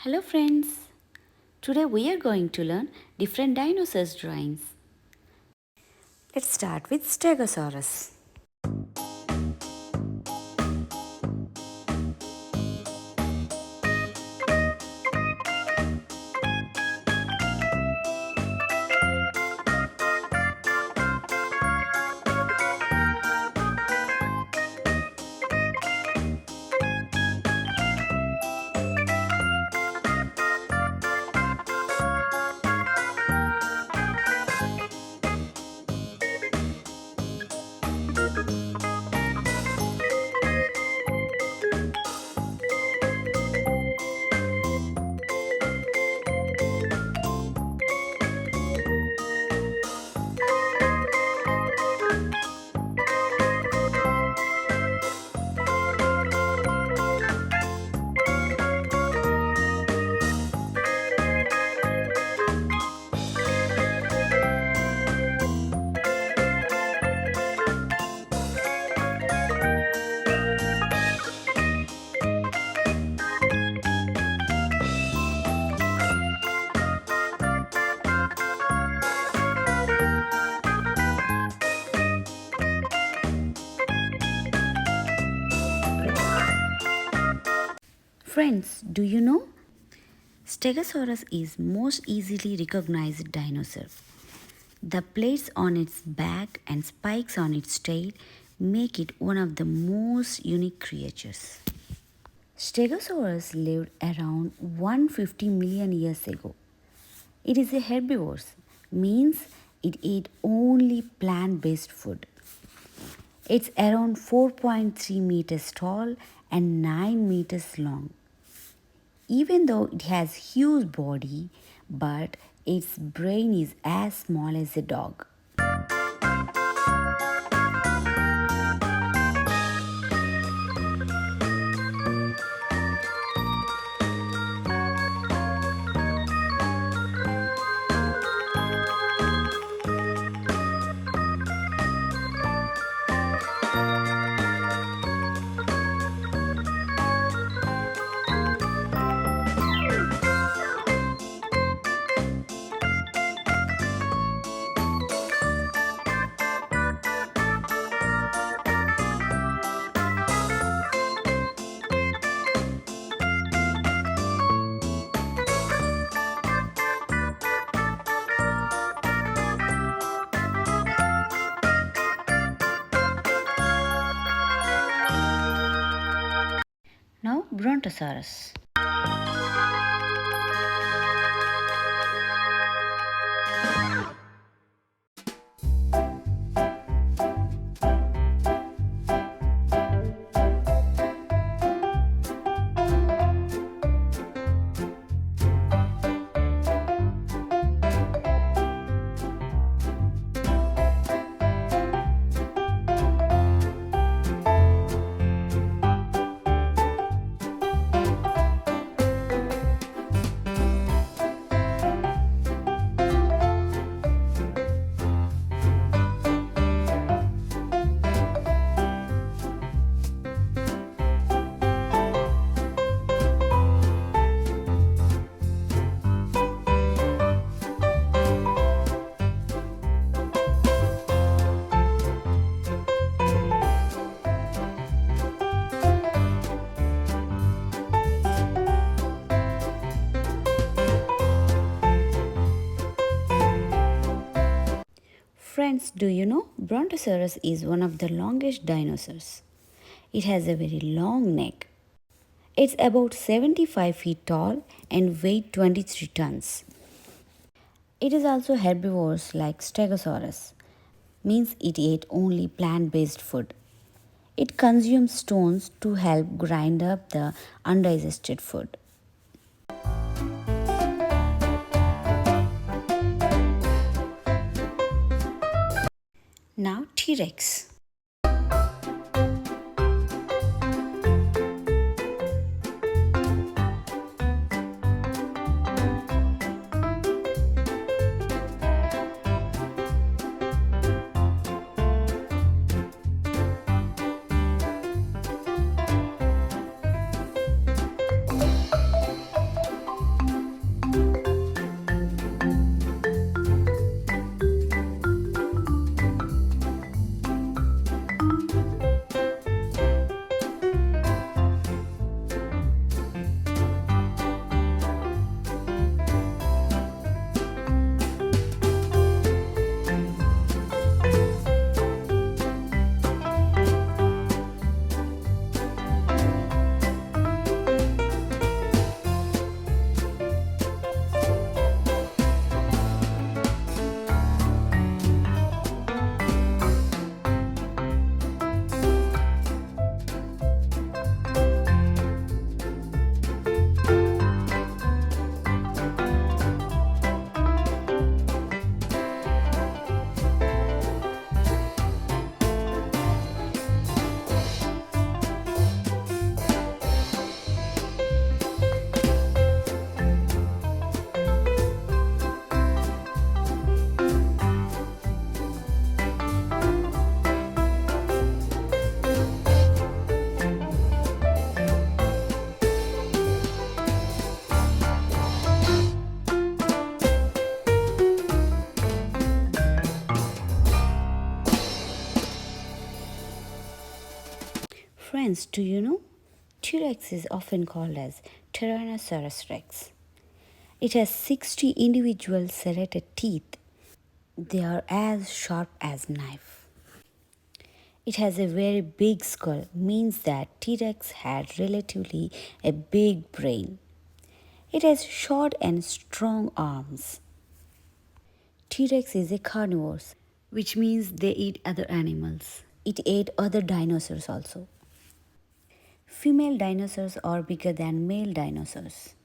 Hello friends! Today we are going to learn different dinosaurs drawings. Let's start with Stegosaurus. Friends, do you know? Stegosaurus is most easily recognized dinosaur. The plates on its back and spikes on its tail make it one of the most unique creatures. Stegosaurus lived around 150 million years ago. It is a herbivore, means it ate only plant-based food. It's around 4.3 meters tall and 9 meters long. Even though it has huge body, but its brain is as small as a dog. Now Brontosaurus. Friends, do you know Brontosaurus is one of the longest dinosaurs? It has a very long neck. It's about 75 feet tall and weighs 23 tons. It is also herbivores like Stegosaurus, means it ate only plant-based food. It consumes stones to help grind up the undigested food. Now T-Rex. Friends, do you know? T-Rex is often called as Tyrannosaurus rex. It has 60 individual serrated teeth. They are as sharp as knife. It has a very big skull, means that T-Rex had relatively a big brain. It has short and strong arms. T-Rex is a carnivore, which means they eat other animals. It ate other dinosaurs also. Female dinosaurs are bigger than male dinosaurs.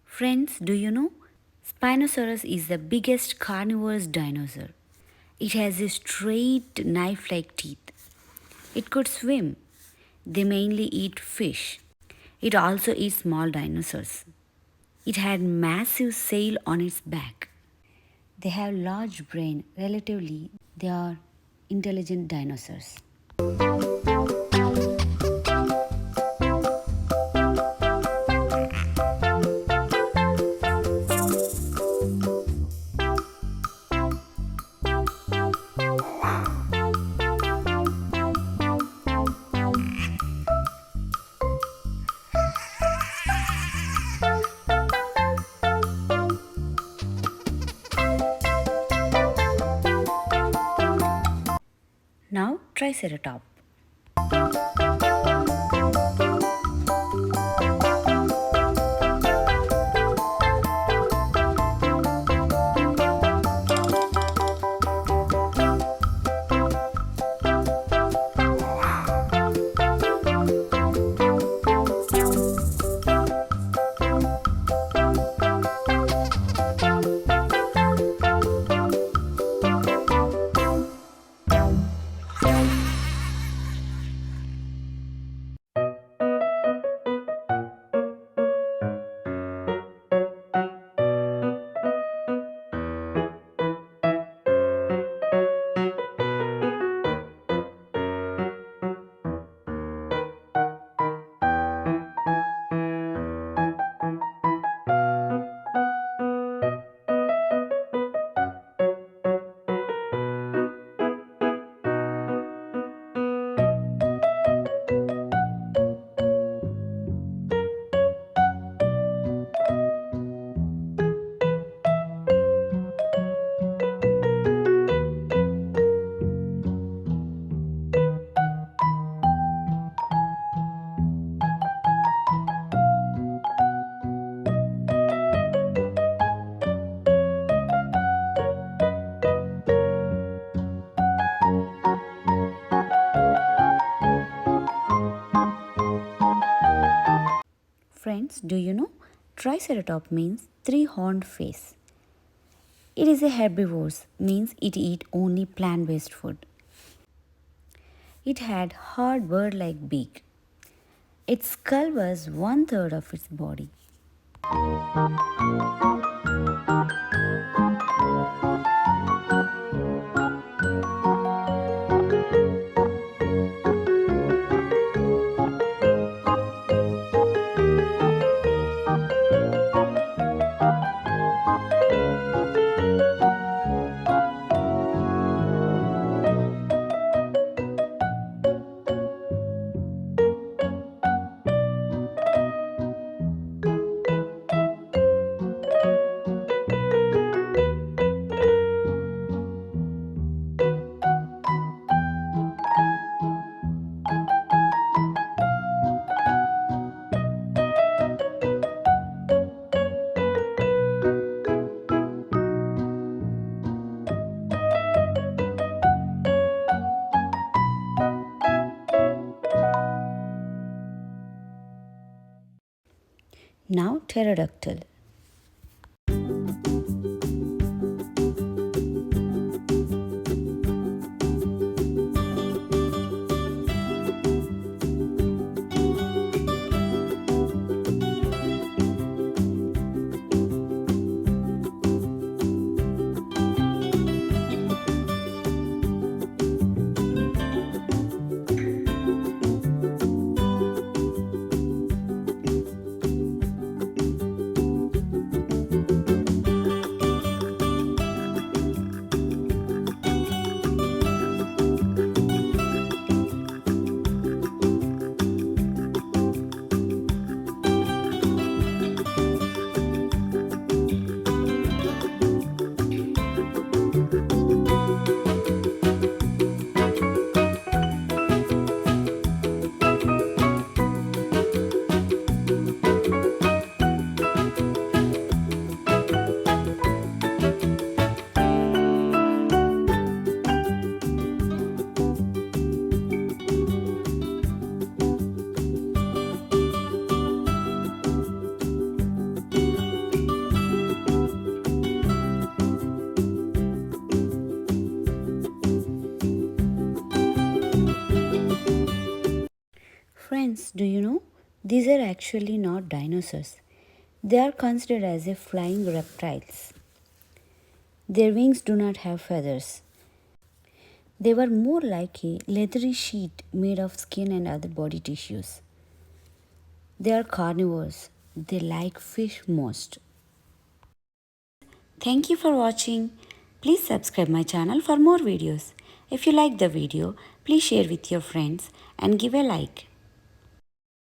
Friends, do you know? Spinosaurus is the biggest carnivorous dinosaur. It has a straight knife-like teeth. It could swim. They mainly eat fish. It also eats small dinosaurs. It had massive sail on its back. They have large brain. Relatively, they are intelligent dinosaurs. Now, Triceratops. Friends, do you know? Triceratops means three-horned face. It is a herbivore, means it eats only plant-based food. It had hard bird-like beak. Its skull was one-third of its body. Now pterodactyl. Friends, do you know? These are actually not dinosaurs. They are considered as a flying reptiles. Their wings do not have feathers. They were more like a leathery sheet made of skin and other body tissues. They are carnivores. They like fish most. Thank you for watching. Please subscribe my channel for more videos. If you like the video, please share with your friends and give a like.